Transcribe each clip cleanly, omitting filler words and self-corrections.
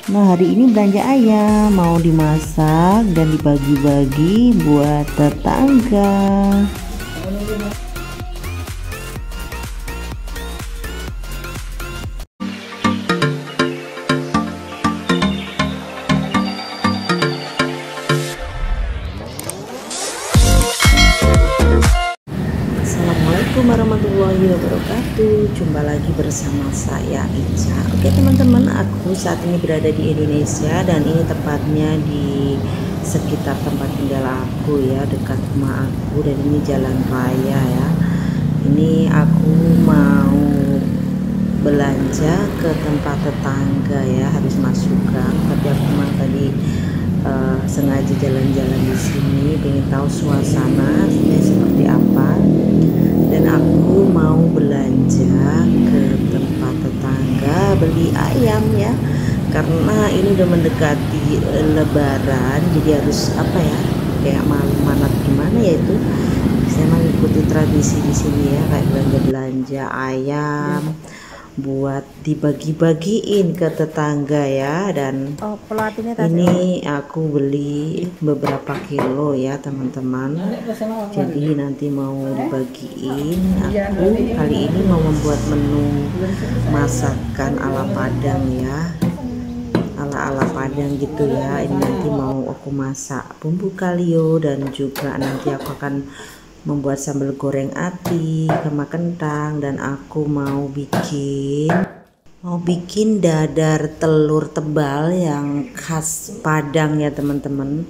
Nah, hari ini belanja ayam mau dimasak dan dibagi-bagi buat tetangga. Assalamualaikum warahmatullahi wabarakatuh. Jumpa lagi bersama saya Ica. Oke teman-teman, aku saat ini berada di Indonesia dan ini tepatnya di sekitar tempat tinggal aku ya, dekat rumah aku, dan ini jalan raya ya. Ini aku mau belanja ke tempat tetangga ya, habis masuk gang, tapi aku memang tadi sengaja jalan-jalan di sini, pengen tahu suasana seperti apa. Dan aku mau belanja ke tempat tetangga beli ayam ya, karena ini udah mendekati lebaran, jadi harus apa ya, kayak manat gimana ya, itu saya mengikuti tradisi di sini ya, kayak belanja ayam buat dibagi-bagiin ke tetangga ya. Dan ini aku beli beberapa kilo ya teman-teman, jadi nanti mau dibagiin. Aku kali ini mau membuat menu masakan ala Padang ya, ala Padang gitu ya. Ini nanti mau aku masak bumbu kalio, dan juga nanti aku akan membuat sambal goreng ati sama kentang, dan aku mau bikin dadar telur tebal yang khas Padang ya teman-teman.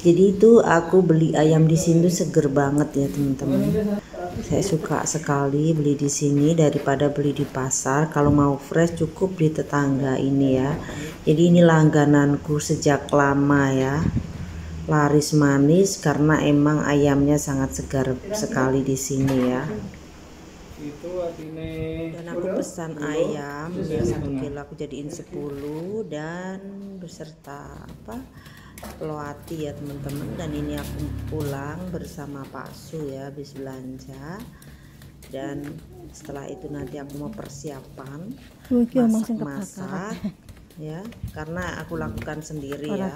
Jadi itu aku beli ayam di sini tuh seger banget ya teman-teman. Saya suka sekali beli di sini daripada beli di pasar. Kalau mau fresh cukup di tetangga ini ya. Jadi ini langgananku sejak lama ya, laris manis karena emang ayamnya sangat segar sekali di sini ya. Dan aku pesan ayam ya 1 kilo, aku jadiin 10 dan beserta peloati ya teman-teman. Dan ini aku pulang bersama Pak Su ya, habis belanja. Dan setelah itu nanti aku mau persiapan masak ya, karena aku lakukan sendiri ya,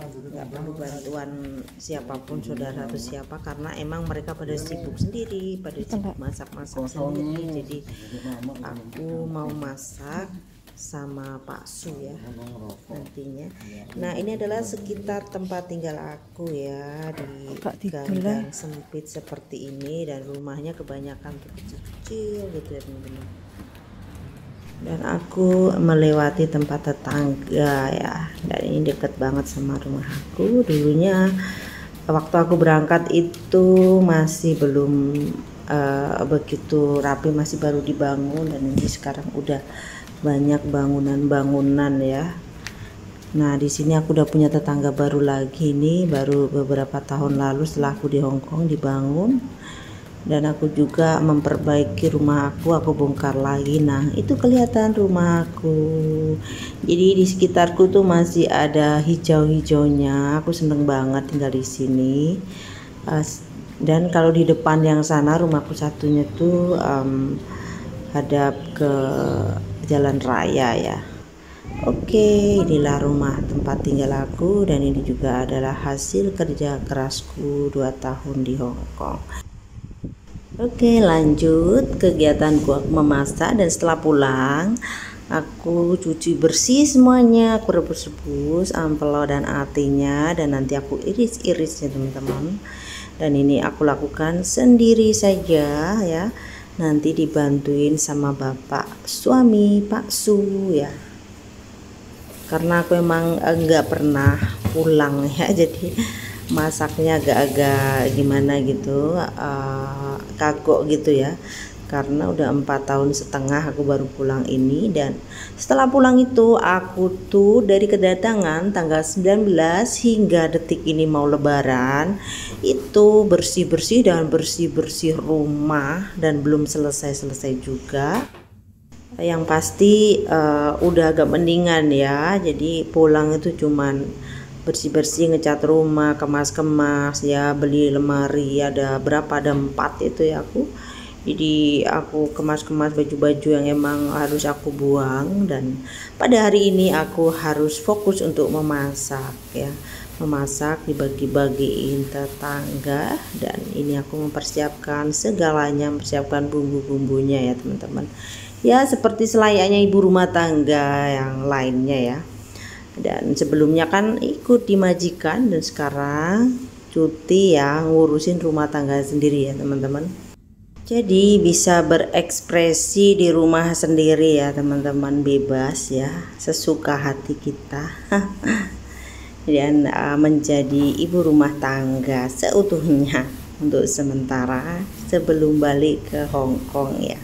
nggak perlu bantuan siapapun, saudara atau siapa, karena emang mereka pada sibuk sendiri, pada sibuk masak-masak sendiri. Jadi aku mau masak sama Pak Su ya nantinya. Nah, ini adalah sekitar tempat tinggal aku ya, di gang sempit seperti ini, dan rumahnya kebanyakan kecil-kecil gitu ya teman-teman. Dan aku melewati tempat tetangga ya, dan ini deket banget sama rumah aku. Dulunya waktu aku berangkat itu masih belum begitu rapi, masih baru dibangun, dan ini sekarang udah banyak bangunan-bangunan ya. Nah, di sini aku udah punya tetangga baru lagi nih, baru beberapa tahun lalu setelah aku di Hong Kong dibangun. Dan aku juga memperbaiki rumah aku bongkar lagi. Nah, itu kelihatan rumah aku. Jadi di sekitarku tuh masih ada hijau-hijaunya. Aku seneng banget tinggal di sini. Dan kalau di depan yang sana rumahku satunya tuh hadap ke jalan raya ya. Oke, inilah rumah tempat tinggal aku, dan ini juga adalah hasil kerja kerasku 2 tahun di Hong Kong. Oke, lanjut kegiatanku, aku memasak, dan setelah pulang aku cuci bersih semuanya, aku rebus-rebus ampelo dan atinya, dan nanti aku iris-iris ya teman-teman. Dan ini aku lakukan sendiri saja ya, nanti dibantuin sama bapak suami Pak Su ya, karena aku emang enggak pernah pulang ya, jadi masaknya agak-agak gimana gitu, kagok gitu ya, karena udah 4 tahun setengah aku baru pulang ini. Dan setelah pulang itu aku tuh dari kedatangan tanggal 19 hingga detik ini mau lebaran itu bersih-bersih dan bersih-bersih rumah, dan belum selesai-selesai juga. Yang pasti udah agak mendingan ya, jadi pulang itu cuman bersih-bersih, ngecat rumah, kemas-kemas ya, beli lemari, ada berapa, ada 4 itu ya aku Jadi aku kemas-kemas baju-baju yang emang harus aku buang, dan pada hari ini aku harus fokus untuk memasak ya. Memasak, dibagi-bagiin tetangga, dan ini aku mempersiapkan segalanya, mempersiapkan bumbu-bumbunya ya teman-teman. Ya seperti selayaknya ibu rumah tangga yang lainnya ya. Dan sebelumnya kan ikut di majikan, dan sekarang cuti ya, ngurusin rumah tangga sendiri ya teman-teman. Jadi bisa berekspresi di rumah sendiri ya teman-teman, bebas ya, sesuka hati kita. Dan menjadi ibu rumah tangga seutuhnya untuk sementara sebelum balik ke Hong Kong ya.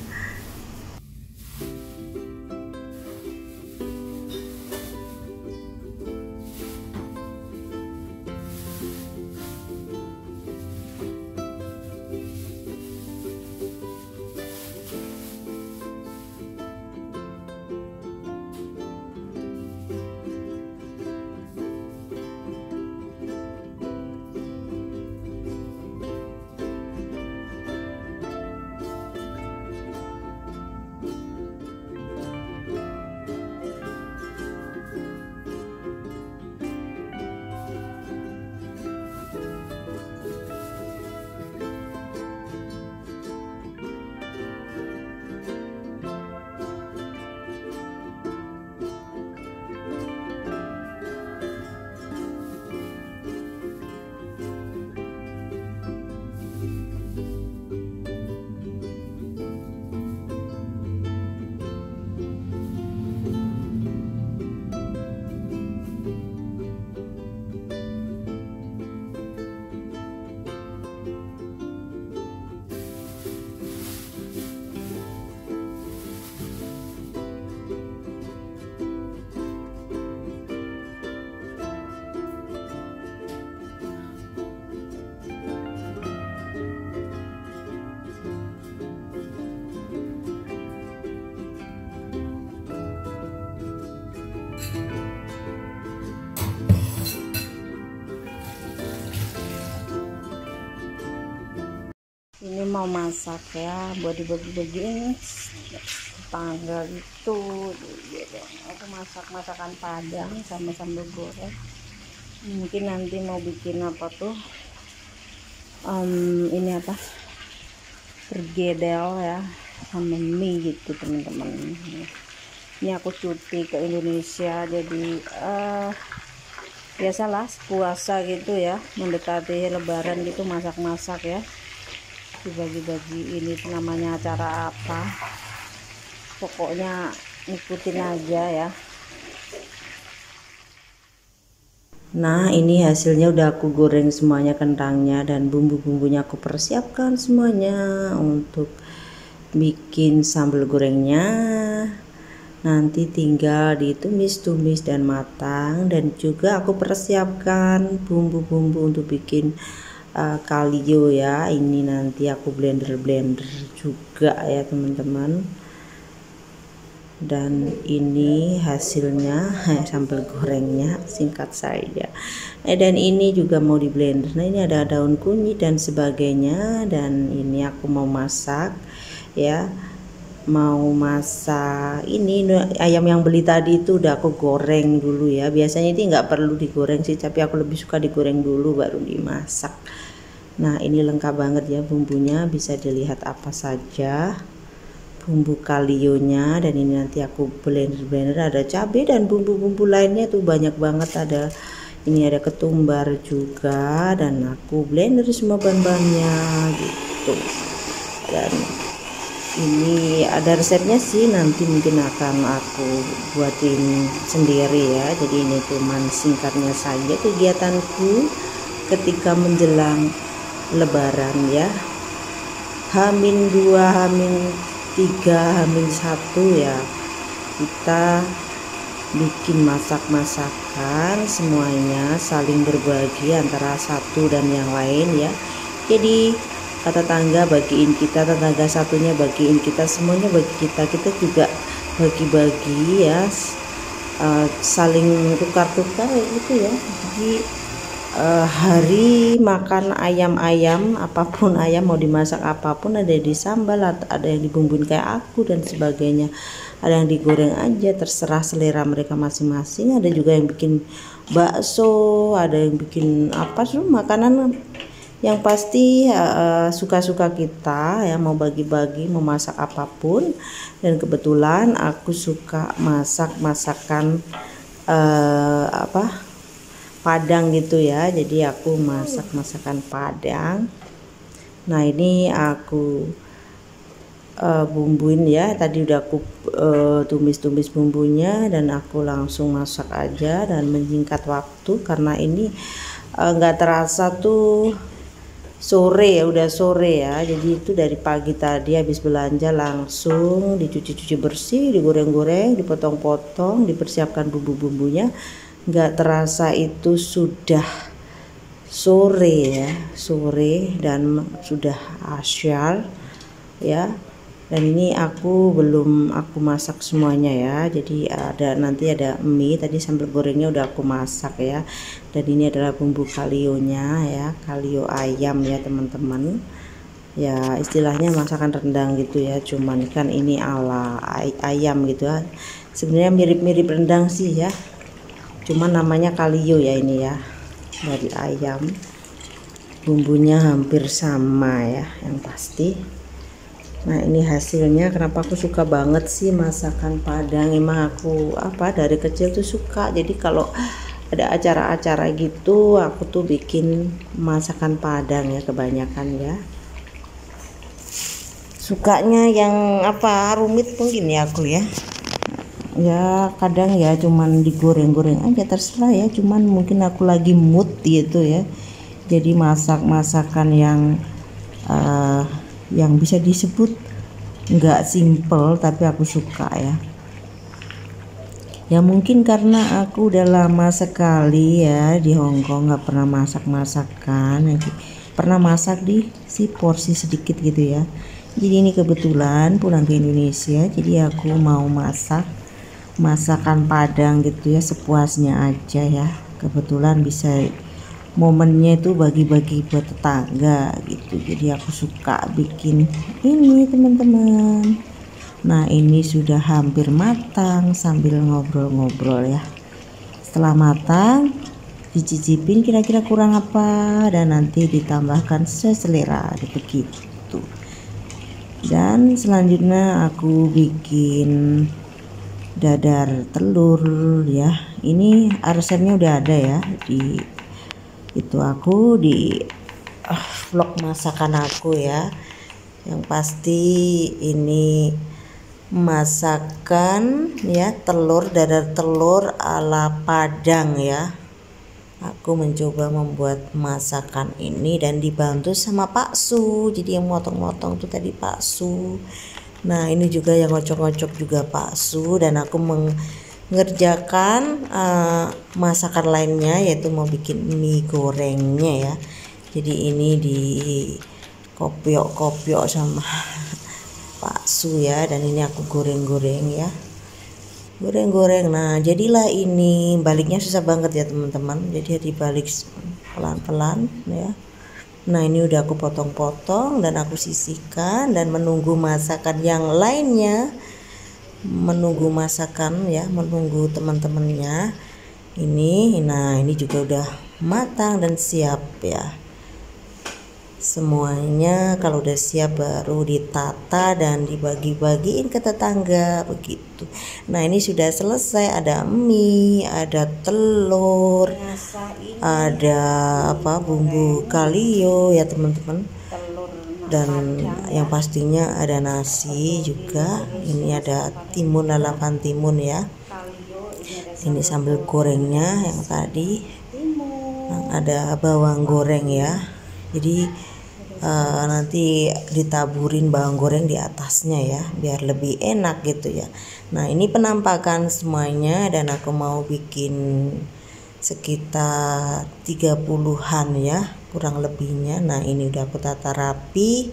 Ini mau masak ya, buat dibagi-bagiin tetangga gitu. Aku masak masakan Padang sama sambal goreng. Mungkin nanti mau bikin apa tuh, ini apa, pergedel ya, sama mie gitu teman-teman. Ini aku cuti ke Indonesia, jadi biasalah puasa gitu ya, mendekati lebaran gitu, masak-masak ya, dibagi-bagi. Ini namanya acara apa, pokoknya ngikutin aja ya. Nah ini hasilnya udah aku goreng semuanya, kentangnya dan bumbu-bumbunya aku persiapkan semuanya untuk bikin sambal gorengnya. Nanti tinggal ditumis-tumis dan matang, dan juga aku persiapkan bumbu-bumbu untuk bikin kalio ya. Ini nanti aku blender juga ya teman-teman. Dan ini hasilnya sambal gorengnya, singkat saja. Dan ini juga mau di blender. Nah ini ada daun kunyit dan sebagainya. Dan ini aku mau masak ya, mau masak ini ayam yang beli tadi itu udah aku goreng dulu ya. Biasanya ini nggak perlu digoreng sih, tapi aku lebih suka digoreng dulu baru dimasak. Nah ini lengkap banget ya bumbunya, bisa dilihat apa saja bumbu kalionya. Dan ini nanti aku blender, ada cabai dan bumbu-bumbu lainnya tuh banyak banget. Ada ini, ada ketumbar juga, dan aku blender semua bahan-bahannya gitu. Dan ini ada resepnya sih, nanti mungkin akan aku buatin sendiri ya. Jadi ini cuman singkatnya saja kegiatanku ketika menjelang lebaran ya, H-2, H-3, H-1 ya, kita bikin masak-masakan semuanya, saling berbagi antara satu dan yang lain ya. Jadi kata tetangga bagiin kita, tetangga satunya bagiin kita, semuanya bagi kita juga bagi-bagi ya, saling tukar-tukar gitu ya. Jadi hari makan ayam-ayam, apapun ayam mau dimasak apapun, ada di sambal, ada yang dibumbuin kayak aku dan sebagainya, ada yang digoreng aja, terserah selera mereka masing-masing. Ada juga yang bikin bakso, ada yang bikin apa sih makanan, yang pasti suka-suka kita ya, mau bagi-bagi, mau masak apapun. Dan kebetulan aku suka masak masakan Padang gitu ya, jadi aku masak masakan Padang. Nah ini aku bumbuin ya, tadi udah aku tumis-tumis bumbunya dan aku langsung masak aja dan menyingkat waktu karena ini nggak terasa tuh sore ya, udah sore ya. Jadi itu dari pagi tadi habis belanja langsung dicuci-cuci bersih, digoreng-goreng, dipotong-potong, dipersiapkan bumbu-bumbunya. Nggak terasa itu sudah sore ya, sore dan sudah asyar ya. Dan ini aku masak semuanya ya, jadi nanti ada mie, tadi sambal gorengnya udah aku masak ya. Dan ini adalah bumbu kalionya ya, kalio ayam ya teman-teman ya, istilahnya masakan rendang gitu ya, cuman kan ini ala ayam gitu ya, sebenarnya mirip-mirip rendang sih ya, cuman namanya kalio ya ini ya, dari ayam. Bumbunya hampir sama ya yang pasti. Nah ini hasilnya. Kenapa aku suka banget sih masakan Padang, emang aku dari kecil tuh suka. Jadi kalau ada acara-acara gitu aku tuh bikin masakan Padang ya kebanyakan ya. Sukanya yang rumit mungkin ya aku ya. Ya kadang ya cuman digoreng-goreng aja, terserah ya, cuman mungkin aku lagi mood gitu ya, jadi masak-masakan yang bisa disebut nggak simple tapi aku suka ya mungkin karena aku udah lama sekali ya di Hong Kong, nggak pernah masak-masakan, pernah masak di porsi sedikit gitu ya. Jadi ini kebetulan pulang ke Indonesia, jadi aku mau masak masakan Padang gitu ya, sepuasnya aja ya. Kebetulan bisa momennya itu bagi-bagi buat tetangga gitu, jadi aku suka bikin ini teman-teman. Nah ini sudah hampir matang sambil ngobrol-ngobrol ya. Setelah matang dicicipin kira-kira kurang apa dan nanti ditambahkan seselera begitu. Dan selanjutnya aku bikin dadar telur ya. Ini resepnya udah ada ya di aku di vlog masakan aku ya. Yang pasti ini masakan ya, dadar telur ala Padang ya. Aku mencoba membuat masakan ini dan dibantu sama Pak Su. Jadi yang motong-motong tuh tadi Pak Su. Nah ini juga yang ngocok-ngocok juga Pak Su, dan aku mengerjakan masakan lainnya, yaitu mau bikin mie gorengnya ya. Jadi ini di kopiok-kopiok sama Pak Su ya, dan ini aku goreng-goreng ya, goreng-goreng. Nah jadilah ini, baliknya susah banget ya teman-teman, jadi dibalik pelan-pelan ya. Nah ini udah aku potong-potong dan aku sisihkan dan menunggu masakan yang lainnya, menunggu masakan ya, menunggu teman-temannya ini. Nah ini juga udah matang dan siap ya semuanya. Kalau udah siap baru ditata dan dibagi-bagiin ke tetangga begitu. Nah ini sudah selesai, ada mie, ada telur, ada bumbu kalio ya teman-teman, dan yang pastinya ada nasi juga. Ini ada timun, lalapan timun ya. Ini sambal gorengnya yang tadi, ada bawang goreng ya. Jadi nanti ditaburin bawang goreng di atasnya ya, biar lebih enak gitu ya. Nah ini penampakan semuanya, dan aku mau bikin sekitar 30-an ya kurang lebihnya. Nah ini udah aku tata rapi,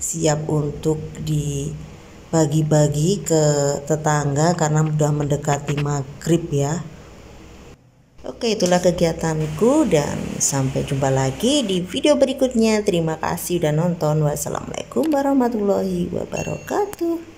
siap untuk dibagi-bagi ke tetangga karena udah mendekati maghrib ya. Oke, itulah kegiatanku dan sampai jumpa lagi di video berikutnya. Terima kasih udah nonton. Wassalamualaikum warahmatullahi wabarakatuh.